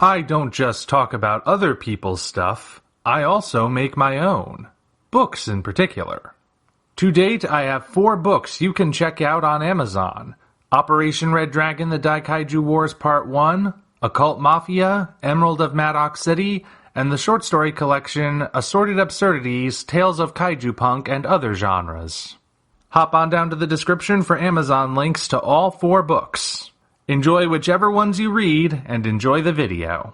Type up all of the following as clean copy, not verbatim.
I don't just talk about other people's stuff, I also make my own. Books in particular. To date, I have 4 books you can check out on Amazon. Operation Red Dragon: The Daikaiju Wars Part 1, Occult Mafia, Emerald of Maddox City, and the short story collection Assorted Absurdities, Tales of Kaiju Punk and Other Genres. Hop on down to the description for Amazon links to all 4 books. Enjoy whichever ones you read, and enjoy the video.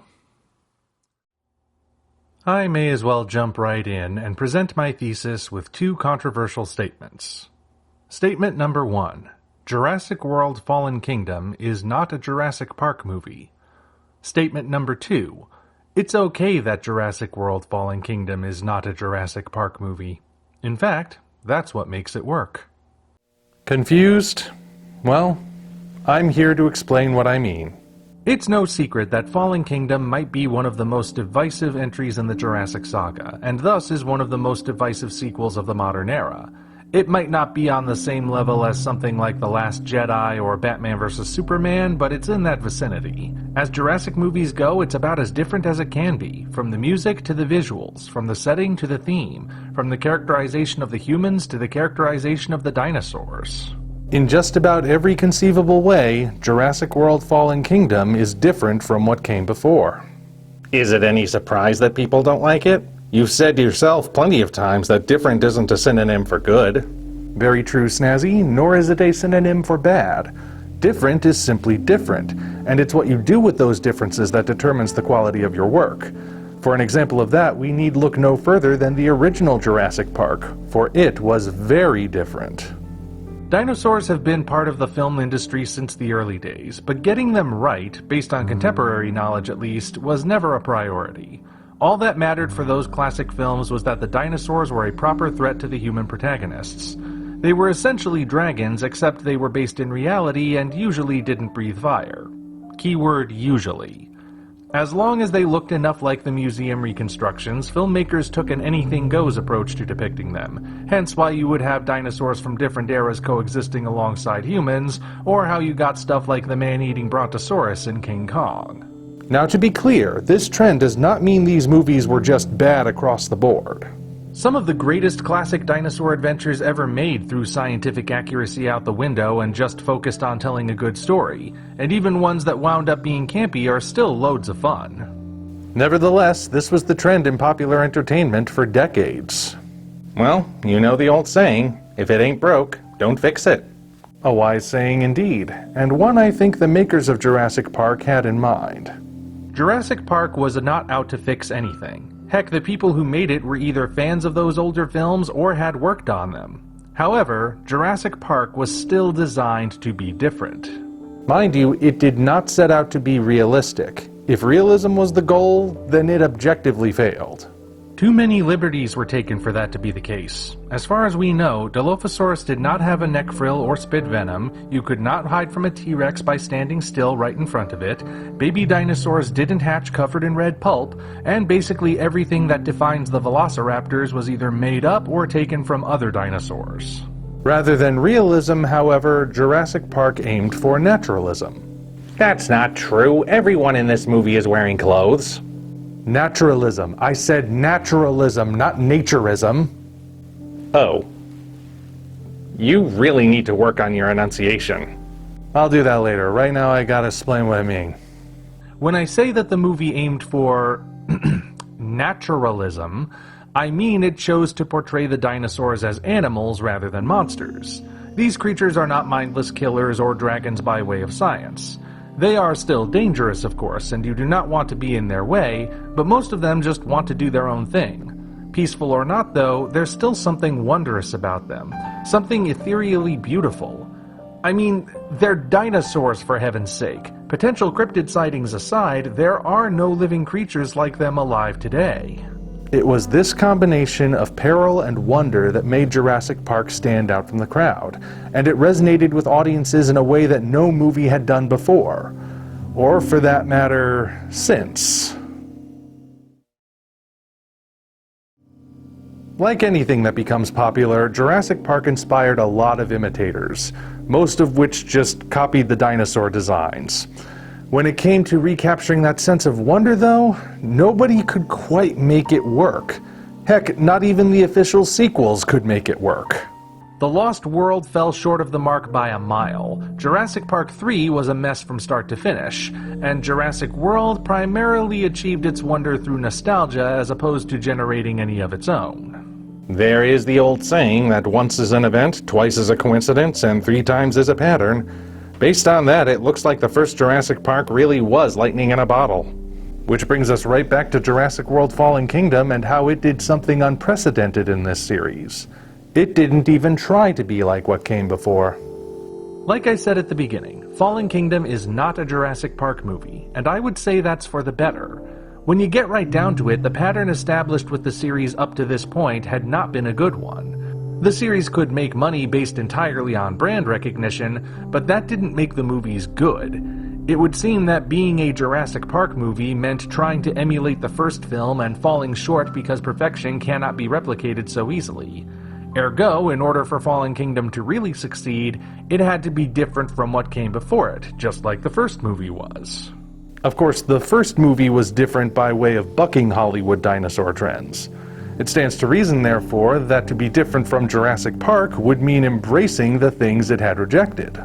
I may as well jump right in and present my thesis with 2 controversial statements. Statement number 1. Jurassic World Fallen Kingdom is not a Jurassic Park movie. Statement number 2. It's okay that Jurassic World Fallen Kingdom is not a Jurassic Park movie. In fact, that's what makes it work. Confused? Well, I'm here to explain what I mean. It's no secret that Fallen Kingdom might be one of the most divisive entries in the Jurassic saga, and thus is one of the most divisive sequels of the modern era. It might not be on the same level as something like The Last Jedi or Batman vs. Superman, but it's in that vicinity. As Jurassic movies go, it's about as different as it can be, from the music to the visuals, from the setting to the theme, from the characterization of the humans to the characterization of the dinosaurs. In just about every conceivable way, Jurassic World Fallen Kingdom is different from what came before. Is it any surprise that people don't like it? You've said yourself plenty of times that different isn't a synonym for good. Very true, Snazzy, nor is it a synonym for bad. Different is simply different, and it's what you do with those differences that determines the quality of your work. For an example of that, we need look no further than the original Jurassic Park, for it was very different. Dinosaurs have been part of the film industry since the early days, but getting them right, based on contemporary knowledge at least, was never a priority. All that mattered for those classic films was that the dinosaurs were a proper threat to the human protagonists. They were essentially dragons, except they were based in reality and usually didn't breathe fire. Keyword usually. As long as they looked enough like the museum reconstructions, filmmakers took an anything-goes approach to depicting them, hence why you would have dinosaurs from different eras coexisting alongside humans, or how you got stuff like the man-eating Brontosaurus in King Kong. Now to be clear, this trend does not mean these movies were just bad across the board. Some of the greatest classic dinosaur adventures ever made threw scientific accuracy out the window and just focused on telling a good story, and even ones that wound up being campy are still loads of fun. Nevertheless, this was the trend in popular entertainment for decades. Well, you know the old saying, if it ain't broke, don't fix it. A wise saying indeed, and one I think the makers of Jurassic Park had in mind. Jurassic Park was not out to fix anything. Heck, the people who made it were either fans of those older films or had worked on them. However, Jurassic Park was still designed to be different. Mind you, it did not set out to be realistic. If realism was the goal, then it objectively failed. Too many liberties were taken for that to be the case. As far as we know, Dilophosaurus did not have a neck frill or spit venom, you could not hide from a T-Rex by standing still right in front of it, baby dinosaurs didn't hatch covered in red pulp, and basically everything that defines the velociraptors was either made up or taken from other dinosaurs. Rather than realism, however, Jurassic Park aimed for naturalism. That's not true. Everyone in this movie is wearing clothes. Naturalism. I said naturalism, not naturism. Oh. You really need to work on your enunciation. I'll do that later. Right now I gotta explain what I mean. When I say that the movie aimed for naturalism, I mean it chose to portray the dinosaurs as animals rather than monsters. These creatures are not mindless killers or dragons by way of science. They are still dangerous, of course, and you do not want to be in their way, but most of them just want to do their own thing. Peaceful or not, though, there's still something wondrous about them, something ethereally beautiful. I mean, they're dinosaurs, for heaven's sake. Potential cryptid sightings aside, there are no living creatures like them alive today. It was this combination of peril and wonder that made Jurassic Park stand out from the crowd, and it resonated with audiences in a way that no movie had done before, or for that matter, since. Like anything that becomes popular, Jurassic Park inspired a lot of imitators, most of which just copied the dinosaur designs. When it came to recapturing that sense of wonder, though, nobody could quite make it work. Heck, not even the official sequels could make it work. The Lost World fell short of the mark by a mile. Jurassic Park 3 was a mess from start to finish, and Jurassic World primarily achieved its wonder through nostalgia as opposed to generating any of its own. There is the old saying that once is an event, twice is a coincidence, and 3 times is a pattern. Based on that, it looks like the first Jurassic Park really was lightning in a bottle. Which brings us right back to Jurassic World Fallen Kingdom and how it did something unprecedented in this series. It didn't even try to be like what came before. Like I said at the beginning, Fallen Kingdom is not a Jurassic Park movie, and I would say that's for the better. When you get right down to it, the pattern established with the series up to this point had not been a good one. The series could make money based entirely on brand recognition, but that didn't make the movies good. It would seem that being a Jurassic Park movie meant trying to emulate the first film and falling short because perfection cannot be replicated so easily. Ergo, in order for Fallen Kingdom to really succeed, it had to be different from what came before it, just like the first movie was. Of course, the first movie was different by way of bucking Hollywood dinosaur trends. It stands to reason, therefore, that to be different from Jurassic Park would mean embracing the things it had rejected.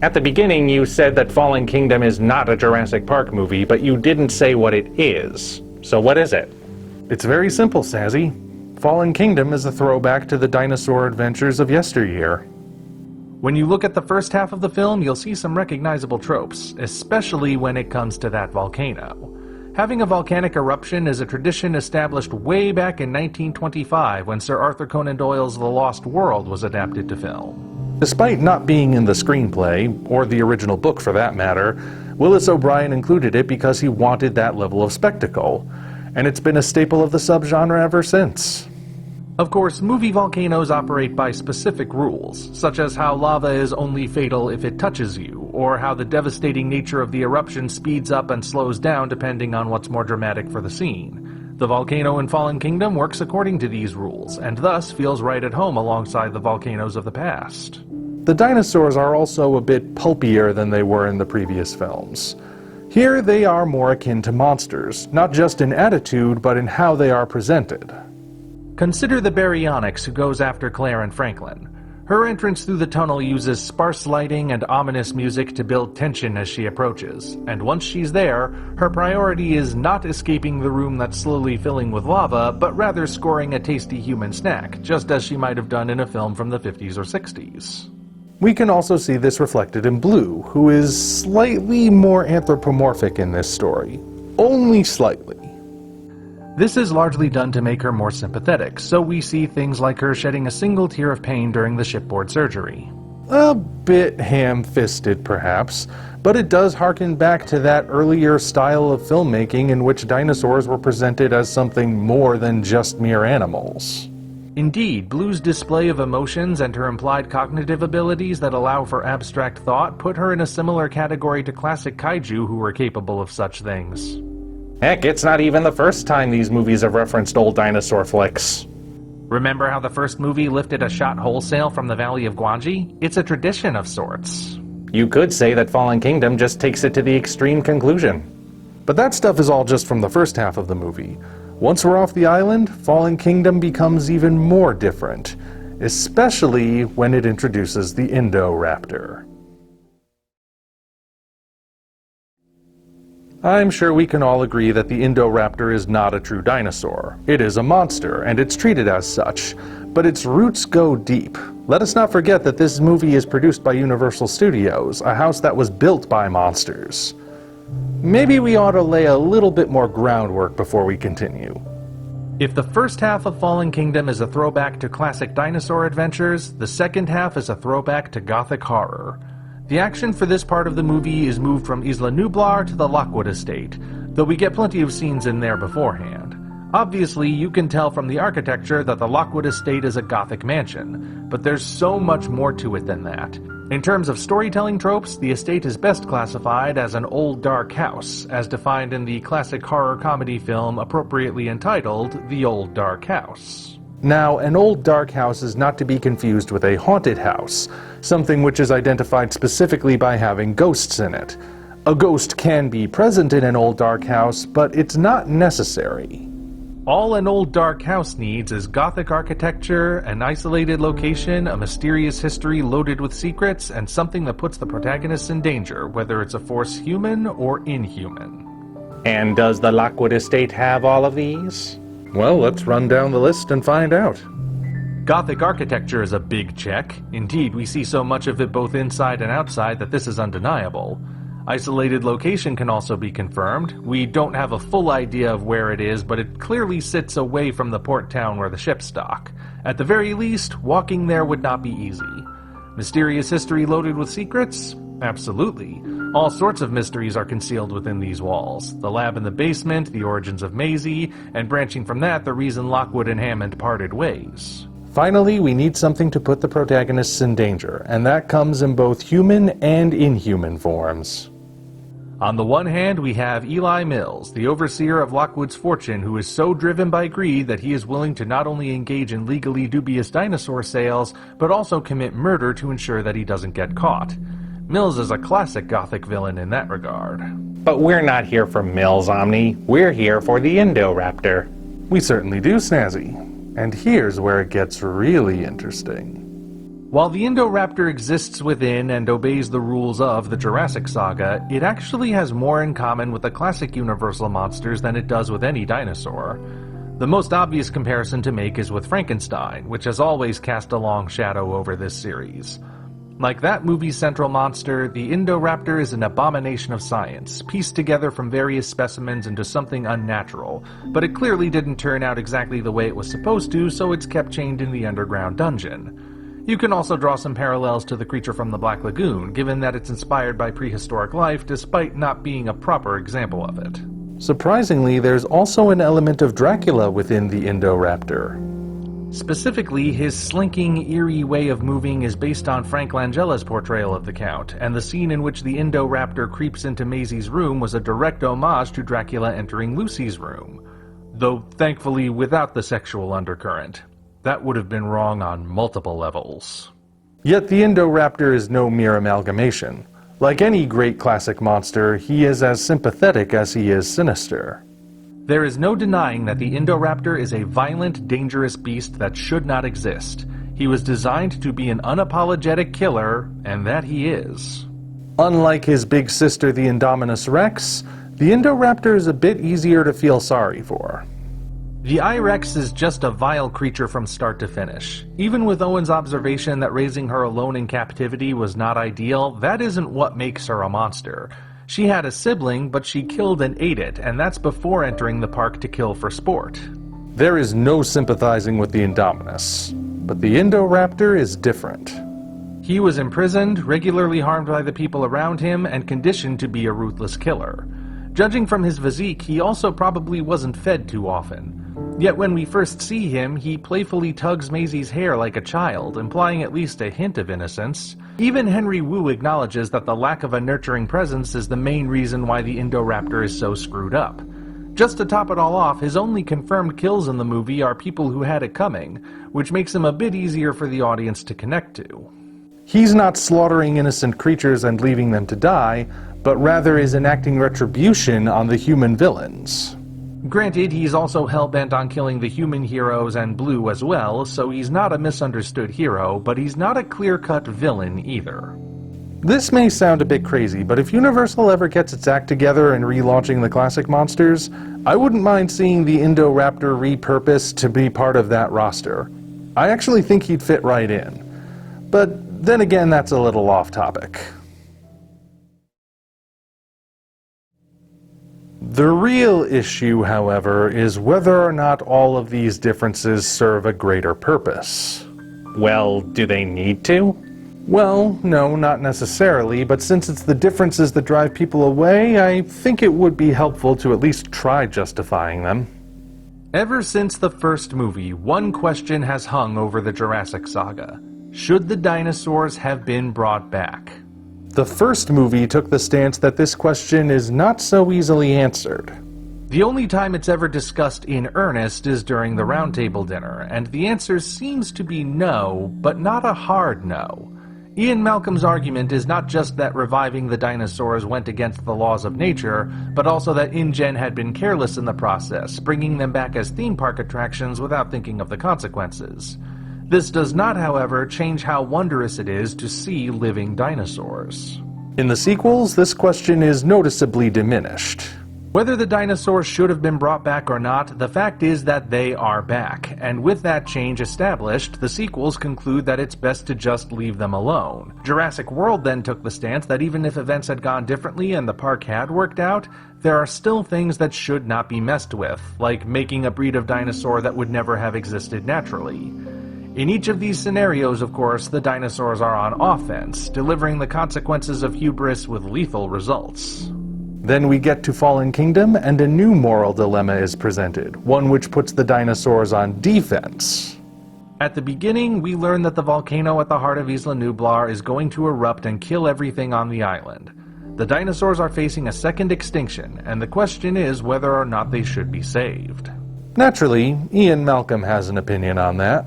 At the beginning, you said that Fallen Kingdom is not a Jurassic Park movie, but you didn't say what it is. So what is it? It's very simple, Sazzy. Fallen Kingdom is a throwback to the dinosaur adventures of yesteryear. When you look at the first half of the film, you'll see some recognizable tropes, especially when it comes to that volcano. Having a volcanic eruption is a tradition established way back in 1925 when Sir Arthur Conan Doyle's The Lost World was adapted to film. Despite not being in the screenplay, or the original book for that matter, Willis O'Brien included it because he wanted that level of spectacle, and it's been a staple of the subgenre ever since. Of course, movie volcanoes operate by specific rules, such as how lava is only fatal if it touches you, or how the devastating nature of the eruption speeds up and slows down depending on what's more dramatic for the scene. The volcano in Fallen Kingdom works according to these rules, and thus feels right at home alongside the volcanoes of the past. The dinosaurs are also a bit pulpier than they were in the previous films. Here they are more akin to monsters, not just in attitude, but in how they are presented. Consider the baryonyx who goes after Claire and Franklin. Her entrance through the tunnel uses sparse lighting and ominous music to build tension as she approaches, and once she's there, her priority is not escaping the room that's slowly filling with lava, but rather scoring a tasty human snack, just as she might have done in a film from the 50s or 60s. We can also see this reflected in Blue, who is slightly more anthropomorphic in this story. Only slightly. This is largely done to make her more sympathetic, so we see things like her shedding a single tear of pain during the shipboard surgery. A bit ham-fisted, perhaps, but it does harken back to that earlier style of filmmaking in which dinosaurs were presented as something more than just mere animals. Indeed, Blue's display of emotions and her implied cognitive abilities that allow for abstract thought put her in a similar category to classic kaiju who were capable of such things. Heck, it's not even the first time these movies have referenced old dinosaur flicks. Remember how the first movie lifted a shot wholesale from the Valley of Gwangi? It's a tradition of sorts. You could say that Fallen Kingdom just takes it to the extreme conclusion. But that stuff is all just from the first half of the movie. Once we're off the island, Fallen Kingdom becomes even more different, especially when it introduces the indoraptor. I'm sure we can all agree that the indoraptor is not a true dinosaur. It is a monster, and it's treated as such, but its roots go deep. Let us not forget that this movie is produced by Universal Studios, a house that was built by monsters. Maybe we ought to lay a little bit more groundwork before we continue. If the first half of Fallen Kingdom is a throwback to classic dinosaur adventures, the second half is a throwback to Gothic horror. The action for this part of the movie is moved from Isla Nublar to the Lockwood Estate, though we get plenty of scenes in there beforehand. Obviously, you can tell from the architecture that the Lockwood Estate is a Gothic mansion, but there's so much more to it than that. In terms of storytelling tropes, the estate is best classified as an old dark house, as defined in the classic horror comedy film appropriately entitled The Old Dark House. Now, an old dark house is not to be confused with a haunted house, something which is identified specifically by having ghosts in it. A ghost can be present in an old dark house, but it's not necessary. All an old dark house needs is Gothic architecture, an isolated location, a mysterious history loaded with secrets, and something that puts the protagonists in danger, whether it's a force human or inhuman. And does the Lockwood estate have all of these? Well, let's run down the list and find out. Gothic architecture is a big check. Indeed, we see so much of it both inside and outside that this is undeniable. Isolated location can also be confirmed. We don't have a full idea of where it is, but it clearly sits away from the port town where the ships dock. At the very least, walking there would not be easy. Mysterious history loaded with secrets? Absolutely. All sorts of mysteries are concealed within these walls. The lab in the basement, the origins of Maisie, and branching from that, the reason Lockwood and Hammond parted ways. Finally, we need something to put the protagonists in danger, and that comes in both human and inhuman forms. On the one hand, we have Eli Mills, the overseer of Lockwood's fortune, who is so driven by greed that he is willing to not only engage in legally dubious dinosaur sales, but also commit murder to ensure that he doesn't get caught. Mills is a classic Gothic villain in that regard. But we're not here for Mills, Omni. We're here for the indoraptor. We certainly do, Snazzy. And here's where it gets really interesting. While the indoraptor exists within and obeys the rules of the Jurassic saga, it actually has more in common with the classic Universal monsters than it does with any dinosaur. The most obvious comparison to make is with Frankenstein, which has always cast a long shadow over this series. Like that movie's central monster, the indoraptor is an abomination of science, pieced together from various specimens into something unnatural, but it clearly didn't turn out exactly the way it was supposed to, so it's kept chained in the underground dungeon. You can also draw some parallels to the creature from the Black Lagoon, given that it's inspired by prehistoric life despite not being a proper example of it. Surprisingly, there's also an element of Dracula within the indoraptor. Specifically, his slinking, eerie way of moving is based on Frank Langella's portrayal of the Count, and the scene in which the indoraptor creeps into Maisie's room was a direct homage to Dracula entering Lucy's room, though thankfully without the sexual undercurrent. That would have been wrong on multiple levels. Yet the indoraptor is no mere amalgamation. Like any great classic monster, he is as sympathetic as he is sinister. There is no denying that the indoraptor is a violent, dangerous beast that should not exist. He was designed to be an unapologetic killer, and that he is. Unlike his big sister the Indominus Rex, the indoraptor is a bit easier to feel sorry for. The I-Rex is just a vile creature from start to finish. Even with Owen's observation that raising her alone in captivity was not ideal, that isn't what makes her a monster. She had a sibling, but she killed and ate it, and that's before entering the park to kill for sport. There is no sympathizing with the Indominus, but the indoraptor is different. He was imprisoned, regularly harmed by the people around him, and conditioned to be a ruthless killer. Judging from his physique, he also probably wasn't fed too often. Yet when we first see him, he playfully tugs Maisie's hair like a child, implying at least a hint of innocence. Even Henry Wu acknowledges that the lack of a nurturing presence is the main reason why the indoraptor is so screwed up. Just to top it all off, his only confirmed kills in the movie are people who had it coming, which makes him a bit easier for the audience to connect to. He's not slaughtering innocent creatures and leaving them to die, but rather is enacting retribution on the human villains. Granted, he's also hell-bent on killing the human heroes and Blue as well, so he's not a misunderstood hero, but he's not a clear-cut villain either. This may sound a bit crazy, but if Universal ever gets its act together and relaunching the classic monsters, I wouldn't mind seeing the indoraptor repurposed to be part of that roster. I actually think he'd fit right in. But then again, that's a little off topic. The real issue, however, is whether or not all of these differences serve a greater purpose. Well, do they need to? Well, no, not necessarily, but since it's the differences that drive people away, I think it would be helpful to at least try justifying them. Ever since the first movie, one question has hung over the Jurassic saga. Should the dinosaurs have been brought back? The first movie took the stance that this question is not so easily answered. The only time it's ever discussed in earnest is during the roundtable dinner, and the answer seems to be no, but not a hard no. Ian Malcolm's argument is not just that reviving the dinosaurs went against the laws of nature, but also that InGen had been careless in the process, bringing them back as theme park attractions without thinking of the consequences. This does not, however, change how wondrous it is to see living dinosaurs. In the sequels, this question is noticeably diminished. Whether the dinosaurs should have been brought back or not, the fact is that they are back, and with that change established, the sequels conclude that it's best to just leave them alone. Jurassic World then took the stance that even if events had gone differently and the park had worked out, there are still things that should not be messed with, like making a breed of dinosaur that would never have existed naturally. In each of these scenarios, of course, the dinosaurs are on offense, delivering the consequences of hubris with lethal results. Then we get to Fallen Kingdom, and a new moral dilemma is presented, one which puts the dinosaurs on defense. At the beginning, we learn that the volcano at the heart of Isla Nublar is going to erupt and kill everything on the island. The dinosaurs are facing a second extinction, and the question is whether or not they should be saved. Naturally, Ian Malcolm has an opinion on that.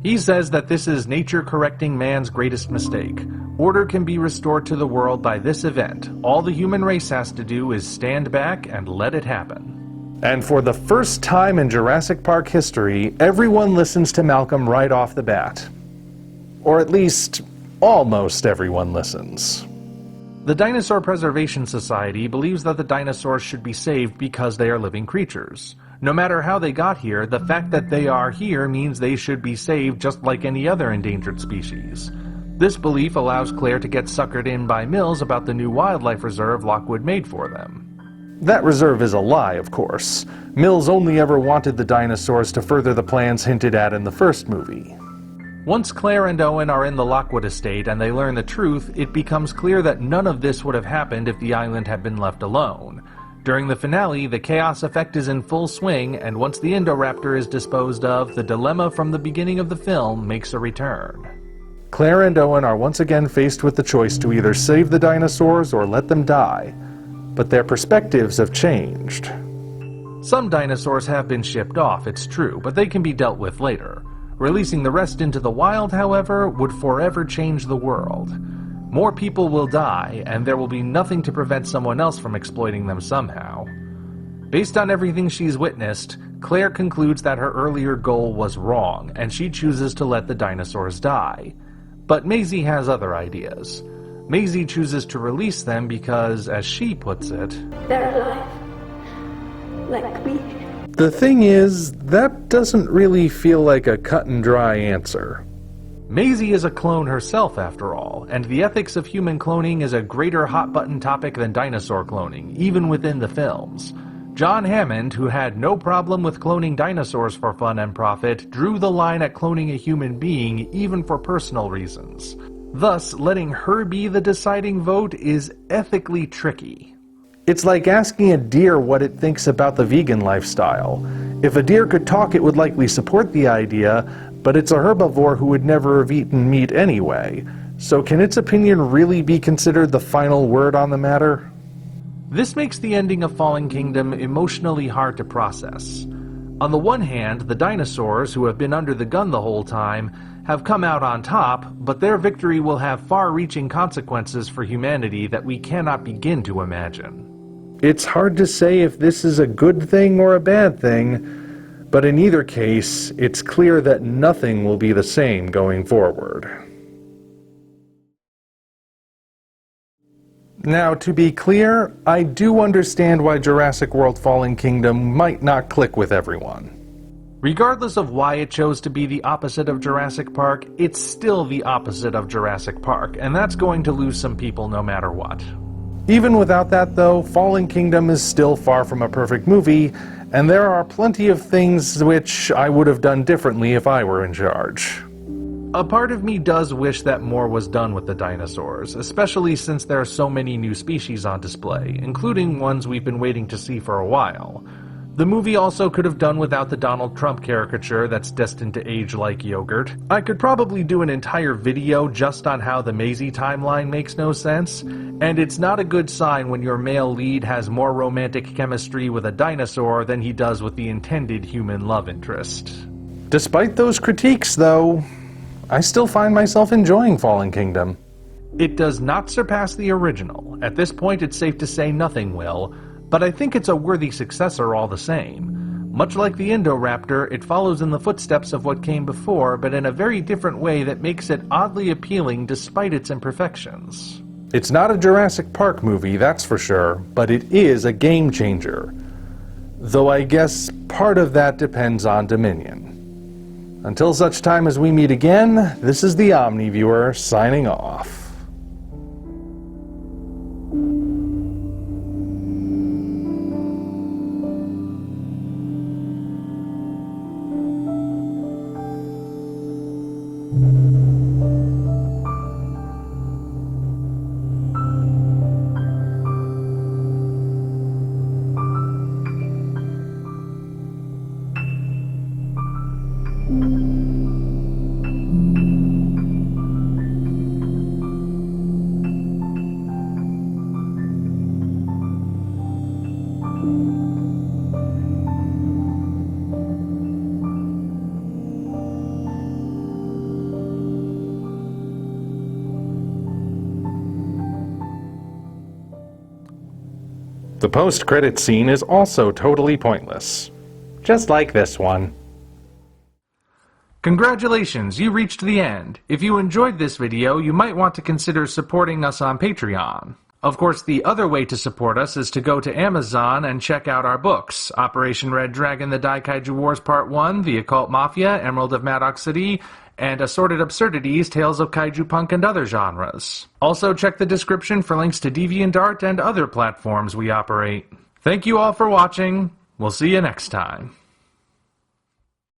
He says that this is nature correcting man's greatest mistake. Order can be restored to the world by this event. All the human race has to do is stand back and let it happen. And for the first time in Jurassic Park history, everyone listens to Malcolm right off the bat. Or at least, almost everyone listens. The Dinosaur Preservation Society believes that the dinosaurs should be saved because they are living creatures. No matter how they got here, the fact that they are here means they should be saved just like any other endangered species. This belief allows Claire to get suckered in by Mills about the new wildlife reserve Lockwood made for them. That reserve is a lie, of course. Mills only ever wanted the dinosaurs to further the plans hinted at in the first movie. Once Claire and Owen are in the Lockwood estate and they learn the truth, it becomes clear that none of this would have happened if the island had been left alone. During the finale, the chaos effect is in full swing, and once the indoraptor is disposed of, the dilemma from the beginning of the film makes a return. Claire and Owen are once again faced with the choice to either save the dinosaurs or let them die. But their perspectives have changed. Some dinosaurs have been shipped off, it's true, but they can be dealt with later. Releasing the rest into the wild, however, would forever change the world. More people will die, and there will be nothing to prevent someone else from exploiting them somehow. Based on everything she's witnessed, Claire concludes that her earlier goal was wrong, and she chooses to let the dinosaurs die. But Maisie has other ideas. Maisie chooses to release them because, as she puts it, they're alive. Like me. The thing is, that doesn't really feel like a cut and dry answer. Maisie is a clone herself, after all, and the ethics of human cloning is a greater hot-button topic than dinosaur cloning, even within the films. John Hammond, who had no problem with cloning dinosaurs for fun and profit, drew the line at cloning a human being, even for personal reasons. Thus, letting her be the deciding vote is ethically tricky. It's like asking a deer what it thinks about the vegan lifestyle. If a deer could talk, it would likely support the idea, but it's a herbivore who would never have eaten meat anyway. So can its opinion really be considered the final word on the matter? This makes the ending of Fallen Kingdom emotionally hard to process. On the one hand, the dinosaurs, who have been under the gun the whole time, have come out on top, but their victory will have far-reaching consequences for humanity that we cannot begin to imagine. It's hard to say if this is a good thing or a bad thing, but in either case, it's clear that nothing will be the same going forward. Now, to be clear, I do understand why Jurassic World Fallen Kingdom might not click with everyone. Regardless of why it chose to be the opposite of Jurassic Park, it's still the opposite of Jurassic Park, and that's going to lose some people no matter what. Even without that, though, Fallen Kingdom is still far from a perfect movie, and there are plenty of things which I would have done differently if I were in charge. A part of me does wish that more was done with the dinosaurs, especially since there are so many new species on display, including ones we've been waiting to see for a while. The movie also could have done without the Donald Trump caricature that's destined to age like yogurt. I could probably do an entire video just on how the Maisie timeline makes no sense, and it's not a good sign when your male lead has more romantic chemistry with a dinosaur than he does with the intended human love interest. Despite those critiques, though, I still find myself enjoying Fallen Kingdom. It does not surpass the original. At this point, it's safe to say nothing will, but I think it's a worthy successor all the same. Much like the Indoraptor, it follows in the footsteps of what came before, but in a very different way that makes it oddly appealing despite its imperfections. It's not a Jurassic Park movie, that's for sure, but it is a game changer. Though I guess part of that depends on Dominion. Until such time as we meet again, this is the Omni Viewer signing off. The post-credit scene is also totally pointless. Just like this one. Congratulations, you reached the end. If you enjoyed this video, you might want to consider supporting us on Patreon. Of course, the other way to support us is to go to Amazon and check out our books: Operation Red Dragon, The Daikaiju Wars Part 1, The Occult Mafia, Emerald of Maddox City, and Assorted Absurdities, Tales of Kaiju Punk and Other Genres. Also check the description for links to DeviantArt and other platforms we operate. Thank you all for watching. We'll see you next time.